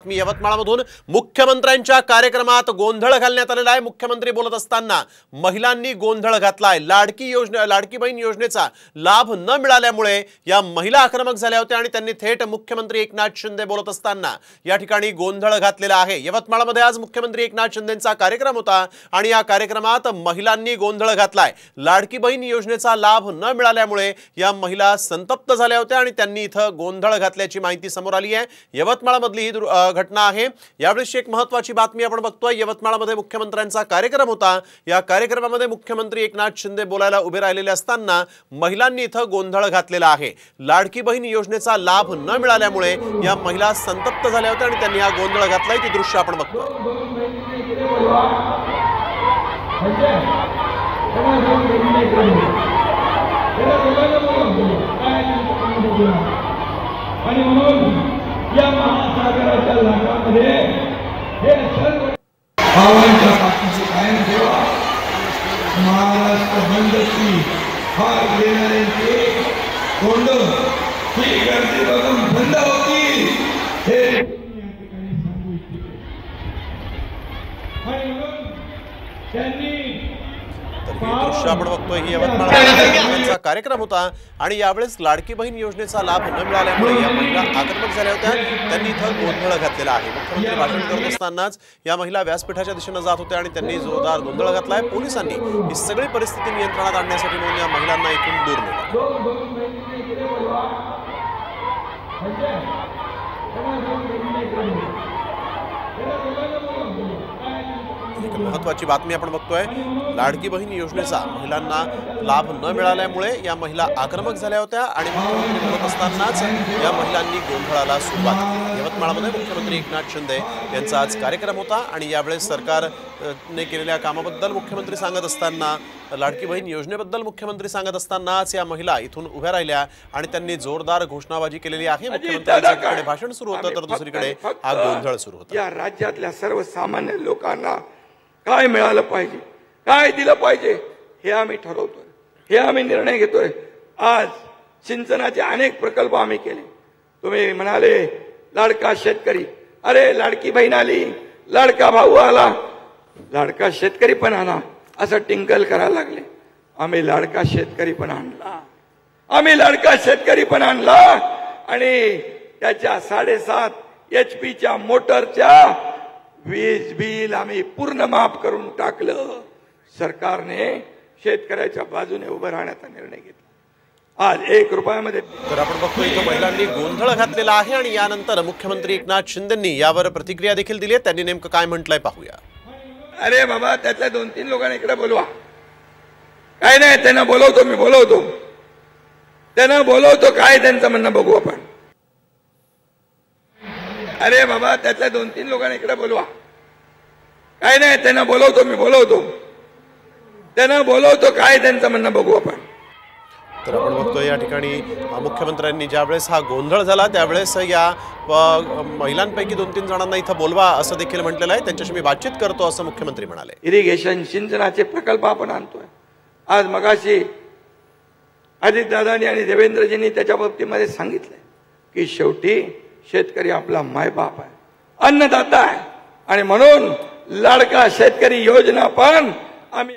बातमी यवतमाळमधून मुख्यमंत्र्यांच्या कार्यक्रमात गोंधळ घालण्यात आलेला आहे। मुख्यमंत्री बोलत असताना महिलांनी गोंधळ घातलाय। लाडकी बहीण योजनेचा लाभ न मिळाल्यामुळे या महिला आक्रमक झाल्या होत्या आणि त्यांनी थेट मुख्यमंत्री एकनाथ शिंदे बोलत असताना या ठिकाणी गोंधळ घातलेला आहे। यवतमाळमध्ये आज मुख्यमंत्री एकनाथ शिंदेंचा कार्यक्रम होता आणि या कार्यक्रमात महिलांनी गोंधळ घातलाय। लाडकी बहीण योजनेचा लाभ न मिळाल्यामुळे या महिला संतप्त झाल्या होत्या आणि त्यांनी इथं गोंधळ घातल्याची माहिती समोर आली आहे। यवतमाळमधली ही घटना आहे। यावेळी एक महत्त्वाची बातमी आपण बघतोय। यवतमाळमध्ये मुख्यमंत्र्यांचा कार्यक्रम होता। या कार्यक्रमामध्ये मुख्यमंत्री एकनाथ शिंदे बोलायला उभे राहिलेले असताना महिलांनी इथं गोंधळ घातलेला आहे। लाडकी बहीण योजनेचा लाभ न मिळाल्यामुळे या महिला संतप्त झाल्या होत्या आणि त्यांनी हा गोंधळ घातलाय। ती दृश्य आपण बघतोय। आणि म्हणून या महासागराच्या लाटामध्ये हे सर्व भावांच्या पाठीशी कायम ठेवा। महाराष्ट्र बंदची हार घेणाऱ्यांचे तोंड ही गर्दी बघून बंद होतील हे या ठिकाणी सांगू इच्छितो। आणि म्हणून त्यांनी दृश्य आपण बघतोय ही यवतमाळचा कार्यक्रम होता आणि यावेळेस लाडकी बहीण योजनेचा लाभ न मिळाल्यामुळे या महिला आक्रमक झाल्या होत्या। त्यांनी इथं गोंधळ घातलेला आहे। मुख्यमंत्री भाषण करत असतानाच या महिला व्यासपीठाच्या दिशेने जात होत्या आणि त्यांनी जोरदार गोंधळ घातलाय। पोलिसांनी ही सगळी परिस्थिती नियंत्रणात आणण्यासाठी म्हणून या महिलांना इथून दूर नेलं। महत्त्वाची बातमी आपण बघतोय। लाडकी बहीण योजनेचा महिलांना लाभ न मिळाल्यामुळे या महिला आक्रमक झाल्या होत्या आणि मुख्यमंत्री बोलत असतानाच या महिलांनी गोंधळाला सुरुवात केली। यवतमाळमध्ये मुख्यमंत्री एकनाथ शिंदे यांचा आज कार्यक्रम होता आणि यावेळेस सरकारने केलेल्या कामाबद्दल मुख्यमंत्री सांगत असताना, लाडकी बहीण योजनेबद्दल मुख्यमंत्री सांगत असतानाच या महिला इथून उभ्या राहिल्या आणि त्यांनी जोरदार घोषणाबाजी केलेली आहे। मुख्यमंत्र्यांकडे भाषण सुरू होतं तर दुसरीकडे हा गोंधळ सुरू होता। या राज्यातल्या सर्वसामान्य लोकांना काय मिळालं पाहिजे, काय दिलं पाहिजे हे आम्ही ठरवतोय, हे आम्ही निर्णय घेतोय। आज सिंचनाचे अनेक प्रकल्प आम्ही केले। तुम्ही म्हणाले लाडका शेतकरी, अरे लाडकी बहीण आली, लाडका भाऊ आला, लाडका शेतकरी पण आला असं टिंकल करायला लागले। आम्ही लाडका शेतकरी पण आणला, आम्ही लाडका शेतकरी पण आणला आणि त्याच्या 7.5 HP मोटरच्या वीज बिल आम्ही पूर्ण माफ करून टाकलं। सरकारने शेतकऱ्याच्या बाजूने उभं राहण्याचा निर्णय घेतला। आज 1 रुपयामध्ये तर आपण बघतोय इथं महिलांनी गोंधळ घातलेला आहे आणि यानंतर मुख्यमंत्री एकनाथ शिंदेंनी यावर प्रतिक्रिया देखील दिली आहे। त्यांनी नेमकं काय म्हटलंय पाहूया। अरे बाबा, त्यातल्या 2-3 लोकांना इकडे बोलवा। काय नाही, त्यांना बोलवतो, मी बोलवतो, त्यांना बोलवतो, काय त्यांचं म्हणणं बघू आपण। अरे बाबा, त्यातल्या 2-3 लोकांना इकडे बोलवा। काय नाही, त्यांना बोलवतो, मी बोलवतो, त्यांना बोलवतो, काय त्यांचं म्हणणं बघू आपण। तर आपण बघतोय या ठिकाणी मुख्यमंत्र्यांनी ज्यावेळेस हा गोंधळ झाला त्यावेळेस या महिलांपैकी 2-3 जणांना इथं बोलवा असं देखील म्हटलेलं आहे। त्यांच्याशी मी बातचीत करतो असं मुख्यमंत्री म्हणाले। इरिगेशन सिंचनाचे प्रकल्प आपण आणतोय। आज मगाशी अजितदादांनी आणि देवेंद्रजींनी त्याच्या बाबतीमध्ये सांगितलंय की शेवटी शेतकरी आपला मायबाप आहे, अन्नदाता आहे आणि म्हणून लाडका शेतकरी योजना पण आम्ही